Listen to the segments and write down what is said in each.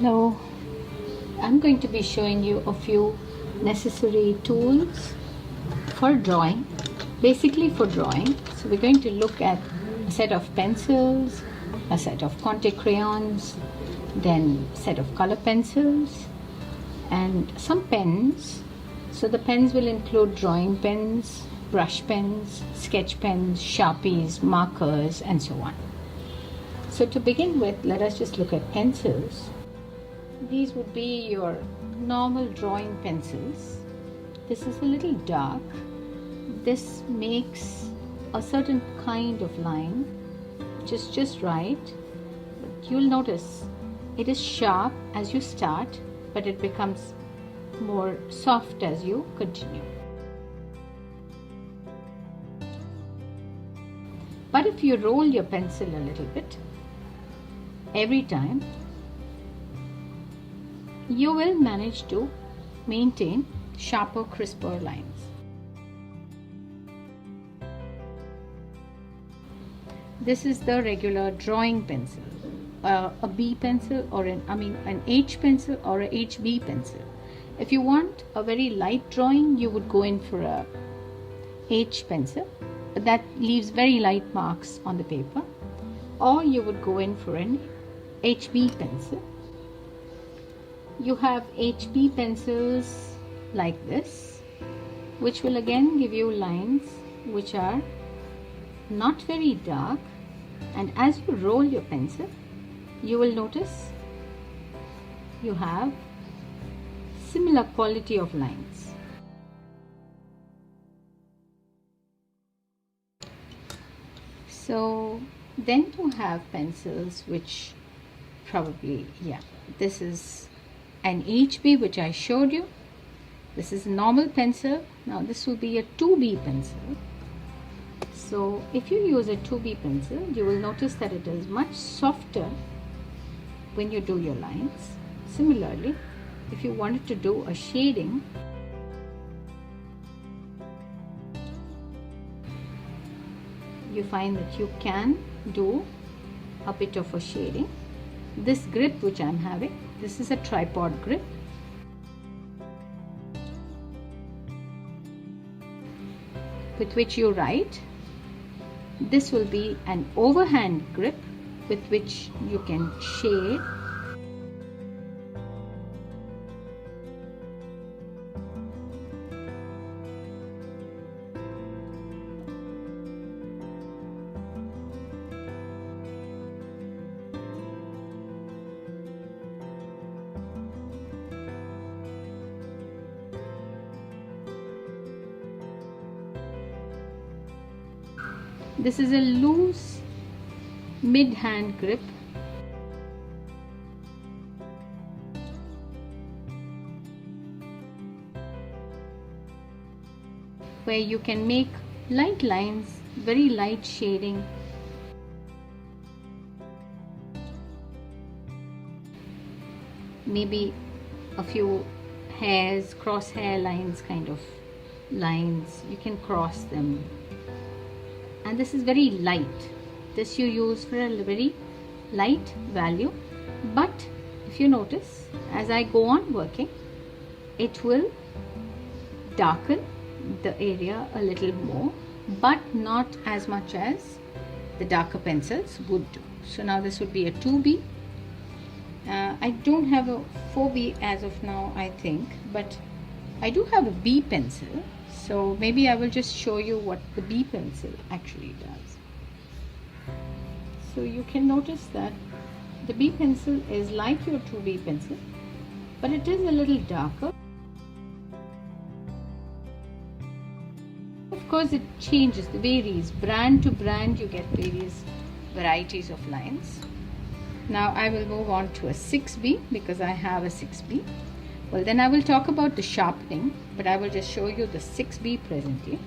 Now I'm going to be showing you a few necessary tools for drawing, basically for drawing. So we're going to look at a set of pencils, a set of Conte crayons, then a set of color pencils and some pens. So the pens will include drawing pens, brush pens, sketch pens, Sharpies, markers and so on. So to begin with, let us just look at pencils. These would be your normal drawing pencils. This is a little dark. This makes a certain kind of line, which is just right. But you'll notice it is sharp as you start, but it becomes more soft as you continue. But if you roll your pencil a little bit every time, you will manage to maintain sharper, crisper lines. This is the regular drawing pencil, a B pencil or an H pencil or a HB pencil. If you want a very light drawing, you would go in for a H pencil, but that leaves very light marks on the paper, or you would go in for an HB pencil. You have HB pencils like this, which will again give you lines which are not very dark, and as you roll your pencil, you will notice you have similar quality of lines. So then you have pencils which probably, this is an HB which I showed you. This is a normal pencil. Now this will be a 2B pencil. So if you use a 2B pencil, you will notice that it is much softer when you do your lines. Similarly, if you wanted to do a shading, you find that you can do a bit of a shading. This grip which I'm having, this is a tripod grip. With which you write. This will be an overhand grip with which you can shade. This is a loose mid-hand grip. Where you can make light lines, very light shading. Maybe a few hairs, cross hair lines kind of lines. You can cross them. And this is very light. This you use for a very light value, but if you notice, as I go on working, it will darken the area a little more, but not as much as the darker pencils would do. So now this would be a 2B. I don't have a 4B as of now, I think, but I do have a B pencil. So maybe I will just show you what the B pencil actually does. So you can notice that the B pencil is like your 2B pencil, but it is a little darker. Of course it changes, it varies. Brand to brand you get various varieties of lines. Now I will move on to a 6B because I have a 6B. Well, then I will talk about the sharpening, but I will just show you the 6B presently.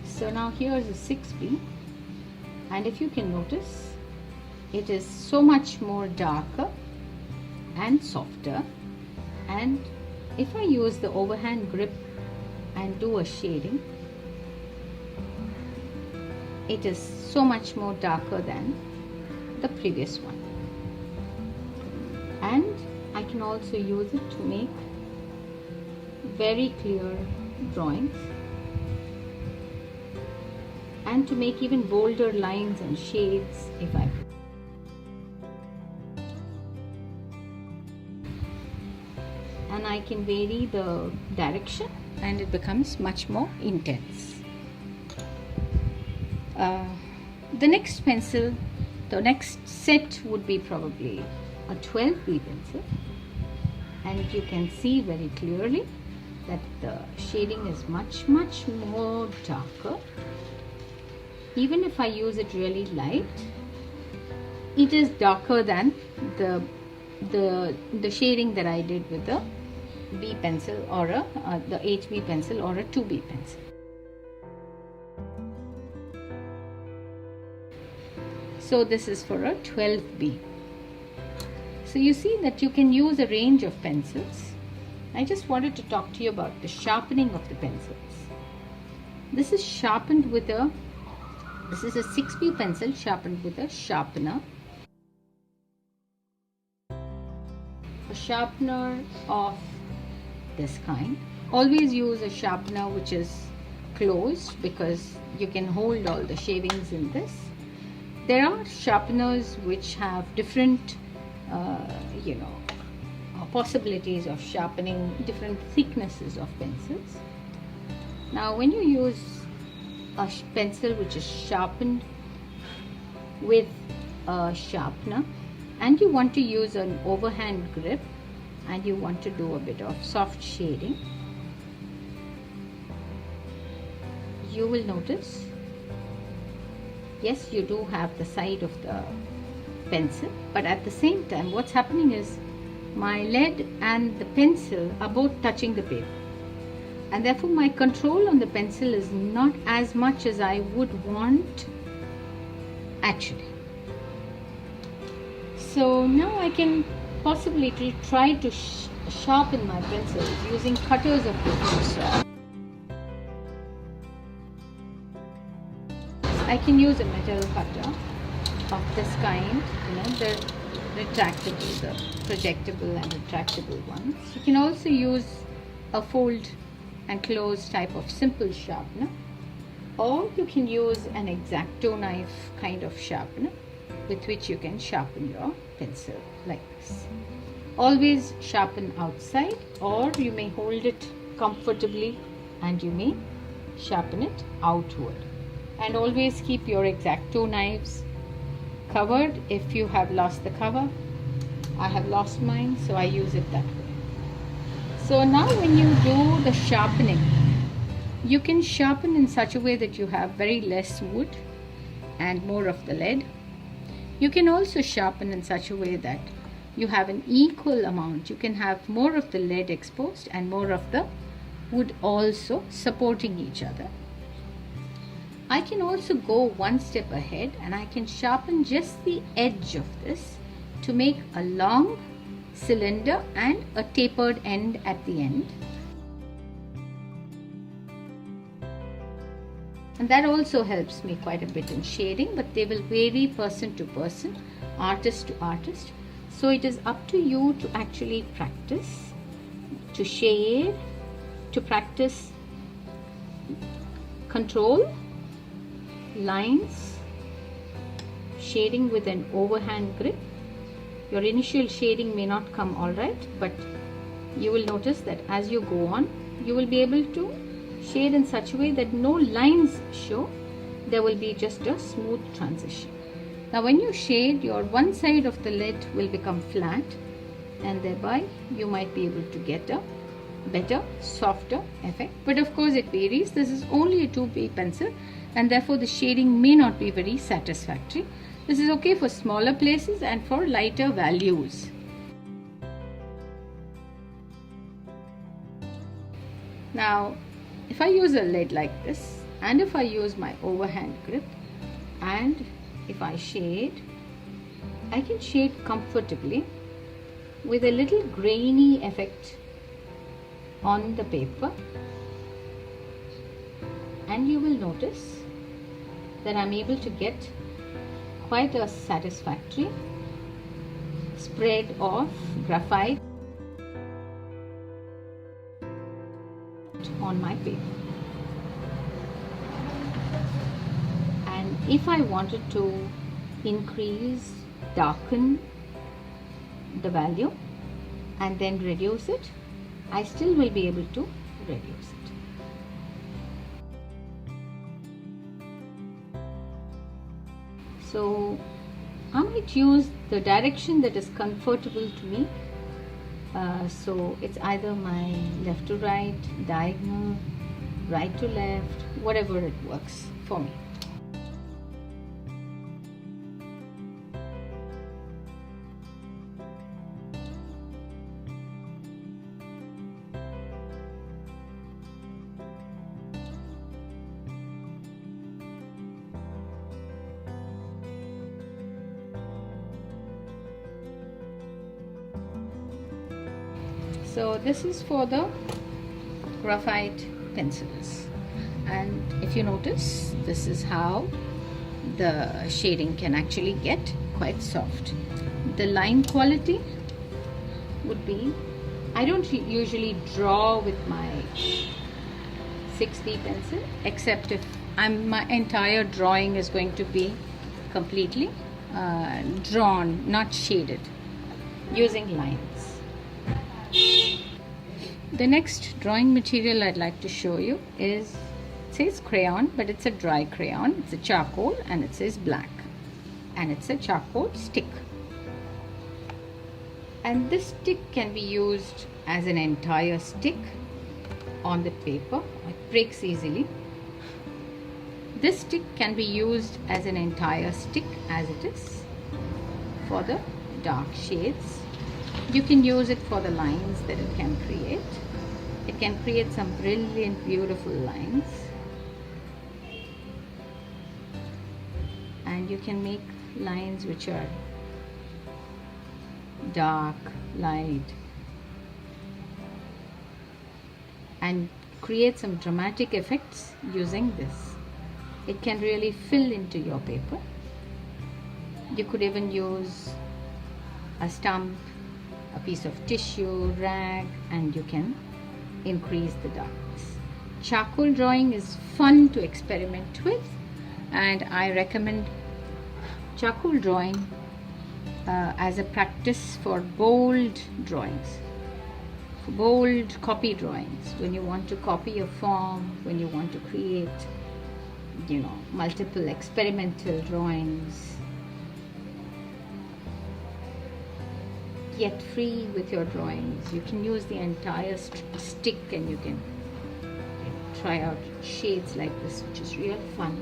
So now here is a 6B, and if you can notice, it is so much more darker and softer, and if I use the overhand grip and do a shading, it is so much more darker than the previous one. And I can also use it to make very clear drawings and to make even bolder lines and shades if I prefer. And I can vary the direction and it becomes much more intense. The next pencil, the next set would be probably a 12B pencil, and you can see very clearly that the shading is much more darker. Even if I use it really light, it is darker than the shading that I did with the B pencil or the HB pencil or a 2B pencil. So this is for a 12B. So you see that you can use a range of pencils. I just wanted to talk to you about the sharpening of the pencils. This is sharpened with this is a 6B pencil sharpened with a sharpener. A sharpener of this kind. Always use a sharpener which is closed because you can hold all the shavings in this. There are sharpeners which have different possibilities of sharpening different thicknesses of pencils. Now when you use a pencil which is sharpened with a sharpener and you want to use an overhand grip and you want to do a bit of soft shading, you will notice, yes, you do have the side of the pencil, but at the same time what's happening is my lead and the pencil are both touching the paper, and therefore my control on the pencil is not as much as I would want actually. So now I can possibly try to sharpen my pencils using cutters of different sorts. I can use a metal cutter of this kind, the retractable, the projectable and retractable ones. You can also use a fold and close type of simple sharpener, or you can use an X-Acto knife kind of sharpener with which you can sharpen your pencil like this. Always sharpen outside, or you may hold it comfortably and you may sharpen it outward. And always keep your X-Acto knives covered if you have lost the cover. I have lost mine, so I use it that way. So now when you do the sharpening, you can sharpen in such a way that you have very less wood and more of the lead. You can also sharpen in such a way that you have an equal amount. You can have more of the lead exposed and more of the wood also supporting each other. I can also go one step ahead and I can sharpen just the edge of this to make a long cylinder and a tapered end at the end. And that also helps me quite a bit in shading, but they will vary person to person, artist to artist. So it is up to you to actually practice, to shade, to practice control, lines, shading with an overhand grip. Your initial shading may not come all right, but you will notice that as you go on, you will be able to shade in such a way that no lines show. There will be just a smooth transition. Now when you shade, your one side of the lid will become flat, and thereby you might be able to get a better, softer effect. But of course it varies. This is only a 2B pencil and therefore the shading may not be very satisfactory. This is okay for smaller places and for lighter values. Now if I use a lead like this, and if I use my overhand grip, and if I shade, I can shade comfortably with a little grainy effect on the paper, and you will notice that I'm able to get quite a satisfactory spread of graphite it on my paper. And if I wanted to increase, darken the value and then reduce it, I still will be able to reduce it. So I might use the direction that is comfortable to me. So it's either my left to right, diagonal, right to left, whatever it works for me. So this is for the graphite pencils, and if you notice, this is how the shading can actually get quite soft. The line quality would be, I don't usually draw with my 6B pencil, except if my entire drawing is going to be completely drawn, not shaded, using lines. The next drawing material I'd like to show you is, it says crayon, but it's a dry crayon. It's a charcoal and it says black, and it's a charcoal stick. And this stick can be used as an entire stick on the paper. It breaks easily. This stick can be used as an entire stick as it is for the dark shades. You can use it for the lines that it can create. It can create some brilliant, beautiful lines. And you can make lines which are dark, light, and create some dramatic effects using this. It can really fill into your paper. You could even use a stump, a piece of tissue, rag, and you can increase the darkness. Charcoal drawing is fun to experiment with, and I recommend charcoal drawing as a practice for bold drawings, for bold copy drawings, when you want to copy a form, when you want to create, multiple experimental drawings, yet free with your drawings. You can use the entire stick and you can try out shades like this, which is real fun,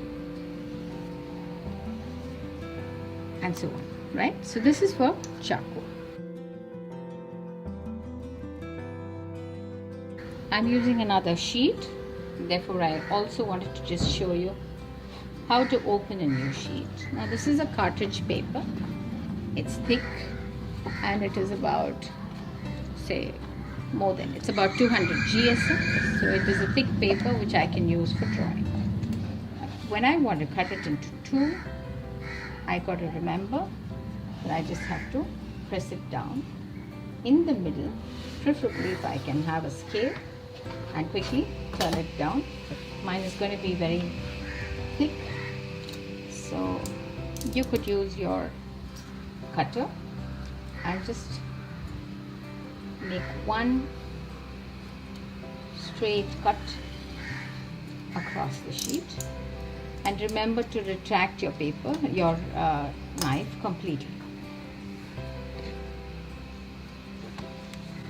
and so on, right? So this is for charcoal. I'm using another sheet, therefore I also wanted to just show you how to open a new sheet. Now this is a cartridge paper. It's thick and it is about, say, it's about 200 GSM. So it is a thick paper which I can use for drawing. When I want to cut it into two, I got to remember that I just have to press it down in the middle, preferably if I can have a scale, and quickly turn it down. But mine is going to be very thick, so you could use your cutter and just make one straight cut across the sheet, and remember to retract your paper, your knife completely.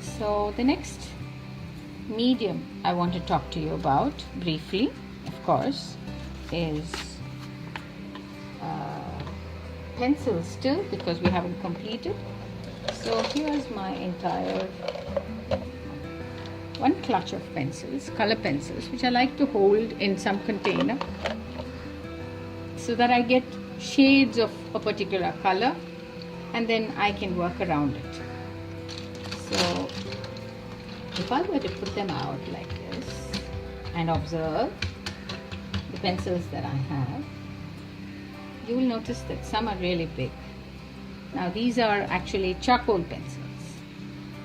So the next medium I want to talk to you about briefly, of course, is pencils still, because we haven't completed. So here's my entire one clutch of pencils, color pencils, which I like to hold in some container so that I get shades of a particular color, and then I can work around it. So if I were to put them out like this and observe the pencils that I have, you will notice that some are really big. Now these are actually charcoal pencils.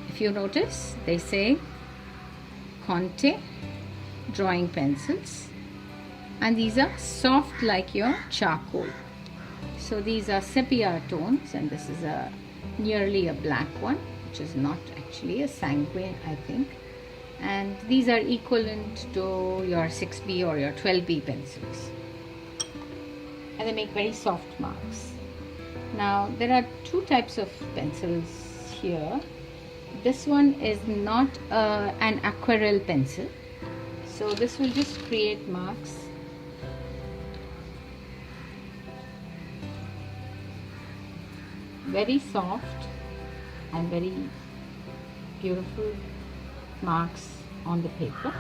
If you notice, they say Conte drawing pencils, and these are soft like your charcoal. So these are sepia tones, and this is a nearly a black one, which is not actually a sanguine, I think. And these are equivalent to your 6B or your 12B pencils, and they make very soft marks. Now there are two types of pencils here. This one is not an aquarelle pencil, so this will just create marks. Very soft and very beautiful marks on the paper,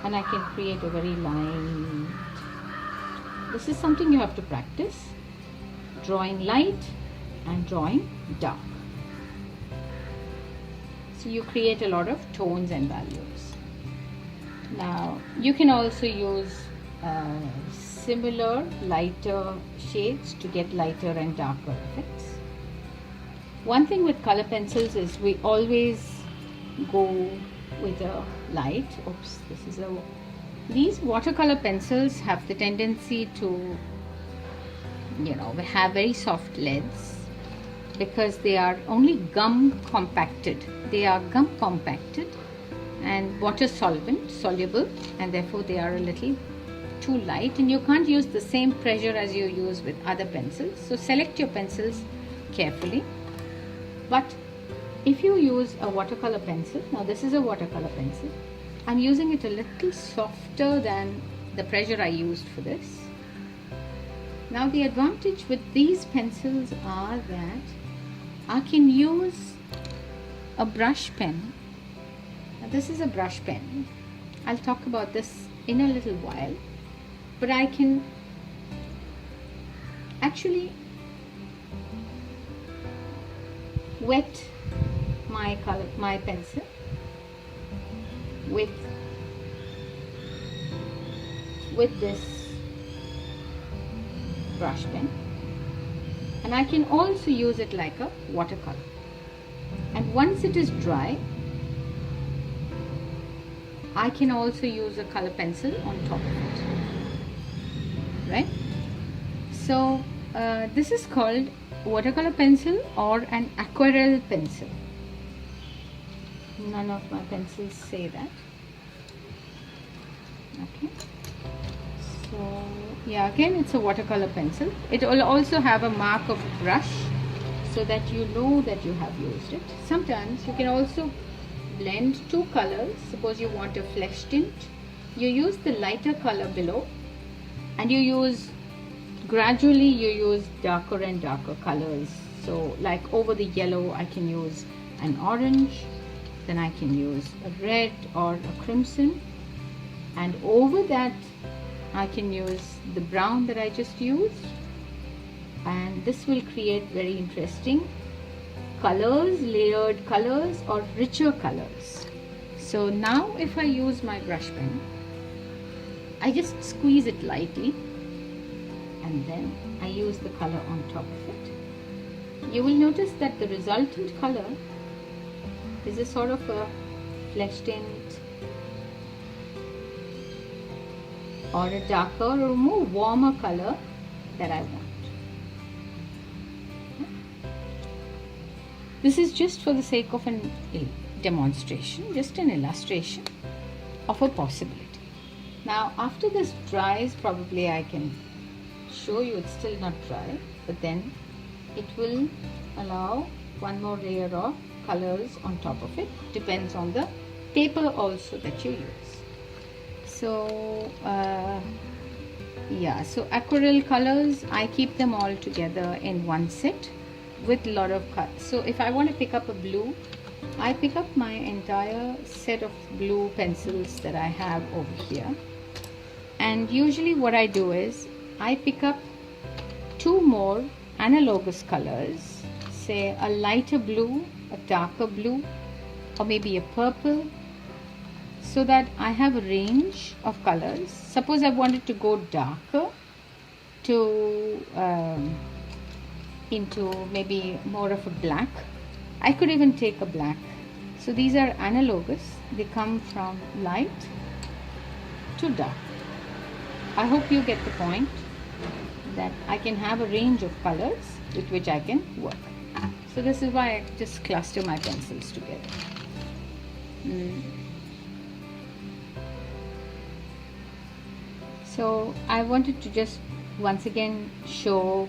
and I can create a very light. This is something you have to practice, drawing light and drawing dark. So you create a lot of tones and values. Now you can also use similar lighter shades to get lighter and darker effects. One thing with color pencils is we always go with a light. Oops, these watercolor pencils have the tendency to, we have very soft leads because they are only gum compacted. They are gum compacted and water soluble, and therefore they are a little too light, and you can't use the same pressure as you use with other pencils. So select your pencils carefully. But if you use a watercolor pencil, now this is a watercolor pencil, I'm using it a little softer than the pressure I used for this. Now the advantage with these pencils are that I can use a brush pen. Now this is a brush pen. I'll talk about this in a little while, but I can actually wet my pencil with this brush pen, and I can also use it like a watercolor. And once it is dry, I can also use a color pencil on top of it, right? So this is called watercolor pencil or an aquarelle pencil. None of my pencils say that. Okay, so yeah, again it's a watercolor pencil. It will also have a mark of brush so that you know that you have used it. Sometimes you can also blend two colors. Suppose you want a flesh tint, you use the lighter color below, and gradually you use darker and darker colors. So like over the yellow I can use an orange, then I can use a red or a crimson, and over that I can use the brown that I just used, and this will create very interesting colors, layered colors or richer colors. So now if I use my brush pen, I just squeeze it lightly and then I use the color on top of it. You will notice that the resultant color is a sort of a flesh tint or a darker or more warmer color that I want. This is just for the sake of a demonstration, just an illustration of a possibility. Now after this dries, probably I can show you. It's still not dry, but then it will allow one more layer of colors on top of it. Depends on the paper also that you use. So yeah, so aquarelle colors, I keep them all together in one set with a lot of colors. So if I want to pick up a blue, I pick up my entire set of blue pencils that I have over here, and usually what I do is I pick up two more analogous colors, say a lighter blue, a darker blue, or maybe a purple, so that I have a range of colors. Suppose I wanted to go darker into maybe more of a black, I could even take a black. So these are analogous, they come from light to dark. I hope you get the point that I can have a range of colors with which I can work. So this is why I just cluster my pencils together. So I wanted to just once again show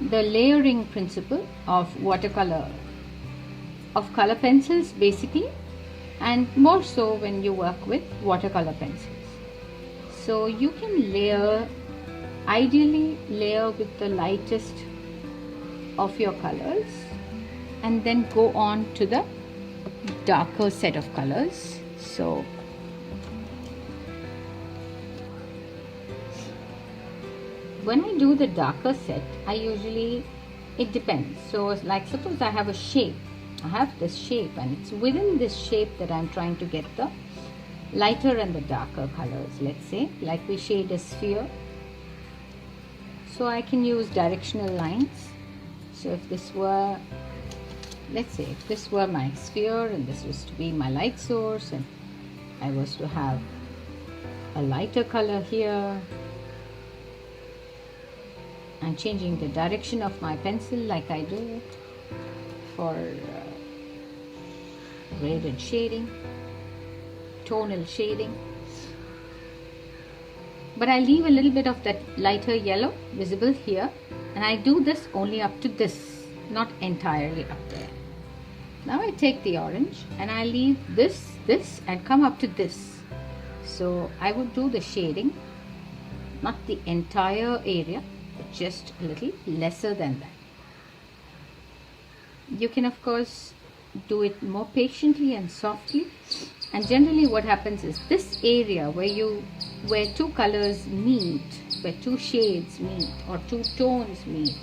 the layering principle of watercolor, of color pencils basically, and more so when you work with watercolor pencils. So you can layer, ideally layer with the lightest of your colors and then go on to the darker set of colors. So when I do the darker set, I usually, it depends. So like suppose I have a shape, I have this shape, and it's within this shape that I'm trying to get the lighter and the darker colors. Let's say like we shade a sphere, so I can use directional lines. So if this were, let's say if this were my sphere and this was to be my light source, and I was to have a lighter color here, I'm changing the direction of my pencil like I do for graded shading, tonal shading, but I leave a little bit of that lighter yellow visible here, and I do this only up to this, not entirely up there. Now I take the orange and I leave this and come up to this. So I would do the shading, not the entire area, but just a little lesser than that. You can of course do it more patiently and softly, and generally what happens is this area where two colors meet, where two shades meet or two tones meet,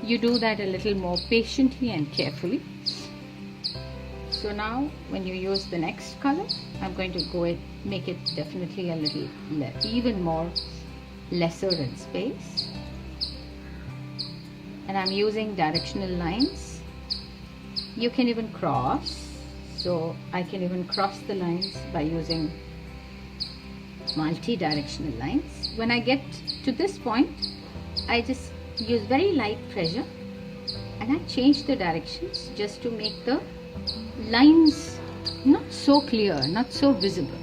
you do that a little more patiently and carefully. So now when you use the next color, I'm going to go and make it definitely a little even more lesser in space, and I'm using directional lines. You can even cross, so I can even cross the lines by using multi-directional lines. When I get to this point, I just use very light pressure and I change the directions just to make the lines not so clear, not so visible.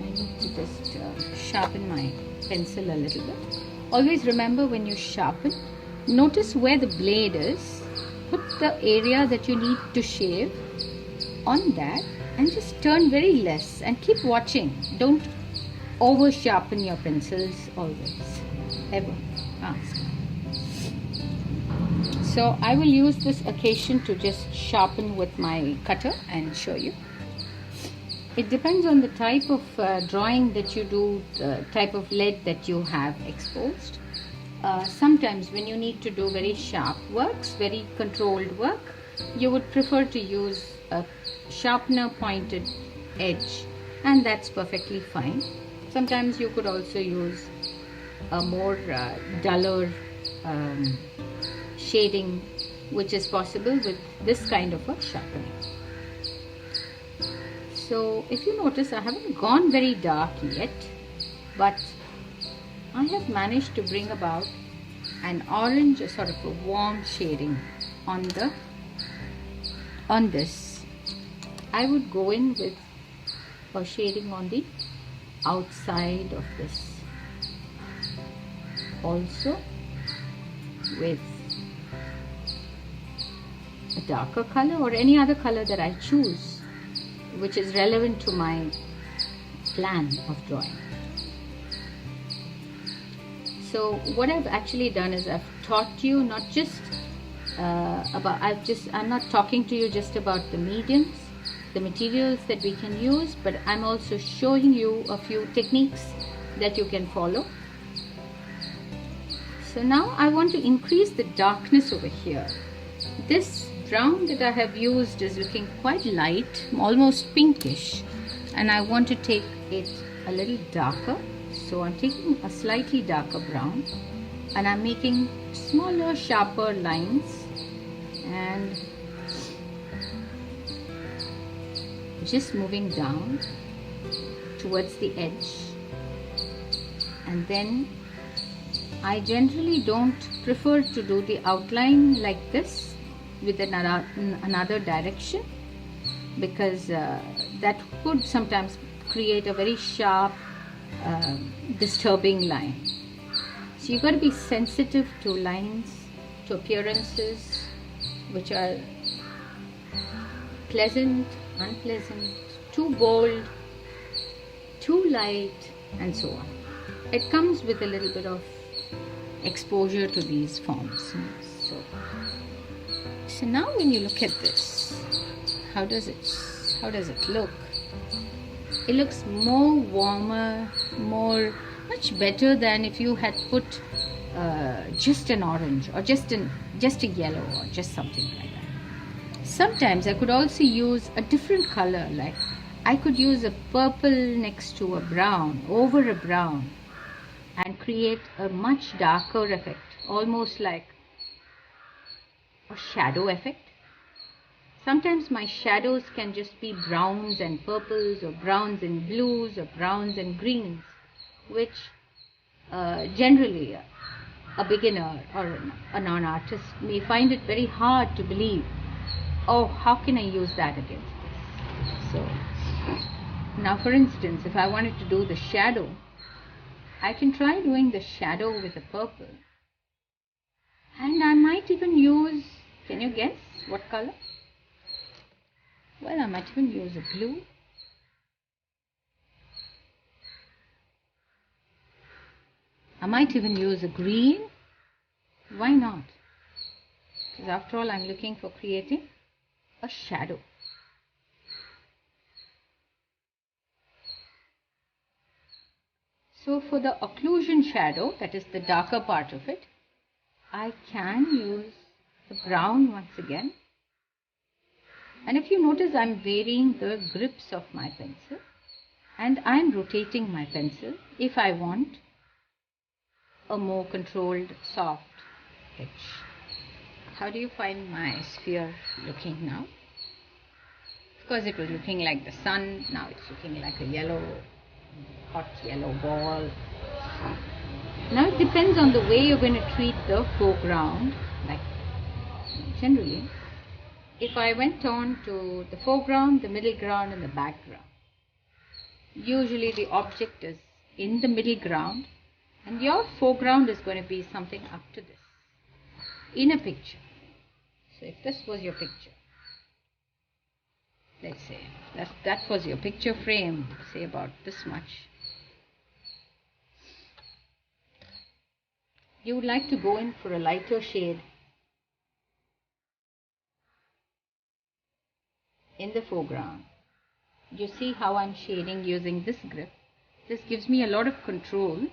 I need to just sharpen my pencil a little bit. Always remember, when you sharpen, notice where the blade is, put the area that you need to shave on that, and just turn very less and keep watching. Don't over sharpen your pencils always, ever. So I will use this occasion to just sharpen with my cutter and show you. It depends on the type of drawing that you do, the type of lead that you have exposed. Sometimes when you need to do very sharp works, very controlled work, you would prefer to use a sharpener pointed edge, and that's perfectly fine. Sometimes you could also use a more duller shading, which is possible with this kind of a sharpening. So if you notice, I haven't gone very dark yet, but I have managed to bring about an orange, a sort of a warm shading on this. I would go in with a shading on the outside of this, also with a darker color or any other color that I choose, which is relevant to my plan of drawing. So what I've actually done is I've taught you not just I'm not talking to you just about the mediums, the materials that we can use, but I'm also showing you a few techniques that you can follow. So now I want to increase the darkness over here. This brown that I have used is looking quite light, almost pinkish, and I want to take it a little darker. So I'm taking a slightly darker brown and I'm making smaller, sharper lines, and just moving down towards the edge, and then I generally don't prefer to do the outline like this with another direction, because that could sometimes create a very sharp, disturbing line. So you've got to be sensitive to lines, to appearances which are pleasant, unpleasant, too bold, too light, and so on. It comes with a little bit of exposure to these forms. So now when you look at this, how does it look? It looks more warmer, much better than if you had put just an orange or just a yellow or just something like that. Sometimes I could also use a different color, like I could use a purple next to a brown, over a brown, and create a much darker effect, almost like a shadow effect. Sometimes my shadows can just be browns and purples, or browns and blues, or browns and greens, which generally a beginner or a non-artist may find it very hard to believe, oh, how can I use that against this? So now, for instance, if I wanted to do the shadow, I can try doing the shadow with a purple, and I might even use, can you guess what color? Well, I might even use a blue. I might even use a green. Why not? Because after all, I'm looking for creating a shadow. So for the occlusion shadow, that is the darker part of it, I can use the brown once again. And if you notice, I'm varying the grips of my pencil, and I'm rotating my pencil if I want a more controlled, soft edge. How do you find my sphere looking now? Of course, it was looking like the sun. Now it's looking like a yellow, hot yellow ball. Now it depends on the way you're going to treat the foreground. Like generally, if I went on to the foreground, the middle ground, and the background, usually the object is in the middle ground, and your foreground is going to be something up to this in a picture. So if this was your picture, let's say that was your picture frame, say about this much, you would like to go in for a lighter shade in the foreground. You see how I'm shading using this grip. This gives me a lot of control,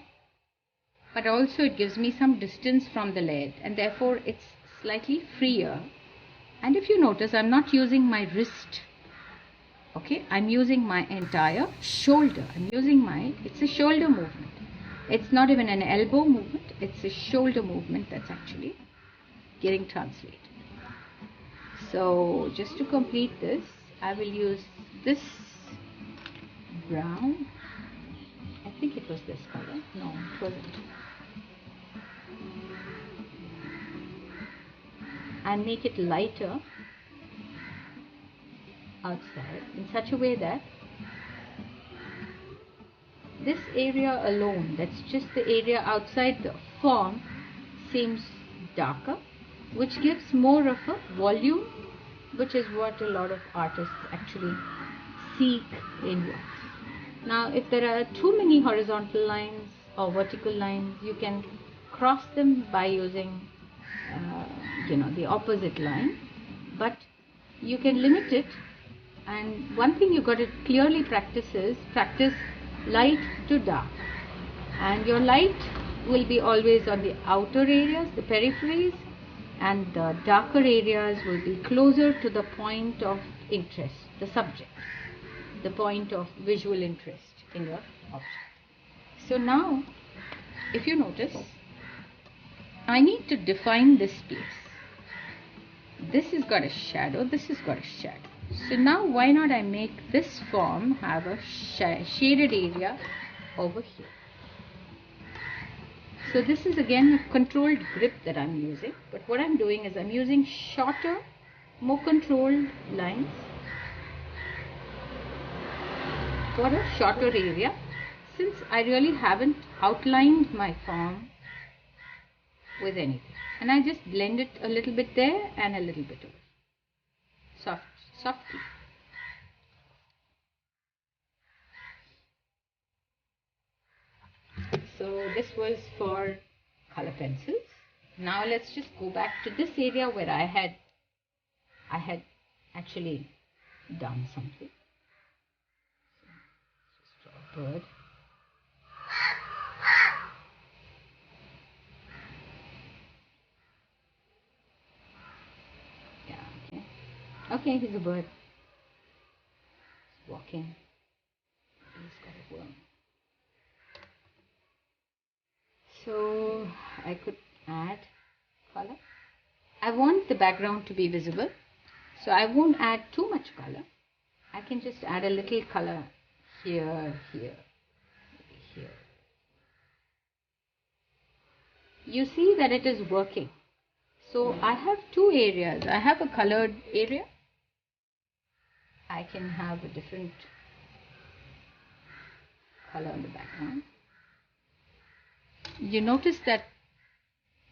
but also it gives me some distance from the lead, and therefore it's slightly freer. And if you notice, I'm not using my wrist, okay, I'm using my entire shoulder. It's a shoulder movement. It's not even an elbow movement, it's a shoulder movement that's actually getting translated. So just to complete this, I will use this brown. I think it was this color. No, it wasn't. And make it lighter outside in such a way that this area alone, that's just the area outside the form, seems darker, which gives more of a volume, which is what a lot of artists actually seek in works. Now, if there are too many horizontal lines or vertical lines, you can cross them by using the opposite line, but you can limit it. And one thing you got to clearly practice is light to dark, and your light will be always on the outer areas, the peripheries, and the darker areas will be closer to the point of interest, the subject, the point of visual interest in your object. So now, if you notice, I need to define this space. This has got a shadow, this has got a shadow. So now why not I make this form have a shaded area over here. So this is again a controlled grip that I'm using, but what I'm doing is I'm using shorter, more controlled lines for a shorter area, since I really haven't outlined my form with anything. And I just blend it a little bit there and a little bit over. Softly. So this was for color pencils. Now let's just go back to this area where I had actually done something. So just draw a bird. Yeah, okay. Okay, he's a bird. He's walking. He's got a worm. So I could add color. I want the background to be visible, so I won't add too much color. I can just add a little color here, here, here. You see that it is working. So I have two areas. I have a colored area. I can have a different color on the background. You notice that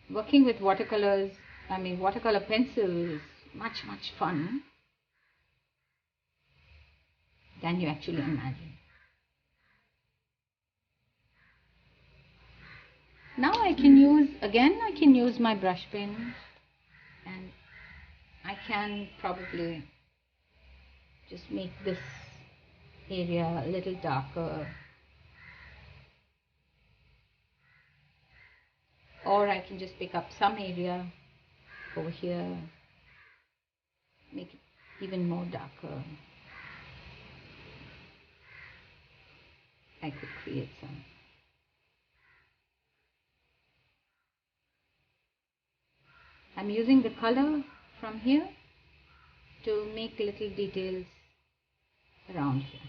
working with watercolors, watercolor pencils is much fun than you actually imagine. Now I can use my brush pen, and I can probably just make this area a little darker, or I can just pick up some area over here, make it even more darker. I could create some. I'm using the color from here to make little details around here.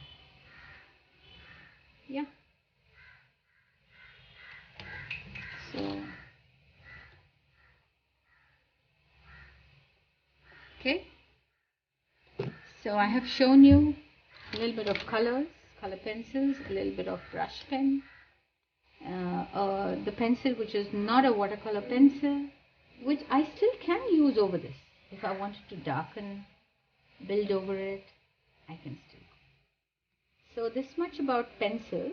Yeah. So, okay. So I have shown you a little bit of colors, color pencils, a little bit of brush pen, the pencil which is not a watercolor pencil, which I still can use over this. If I wanted to darken, build over it, I can still. So this much about pencils.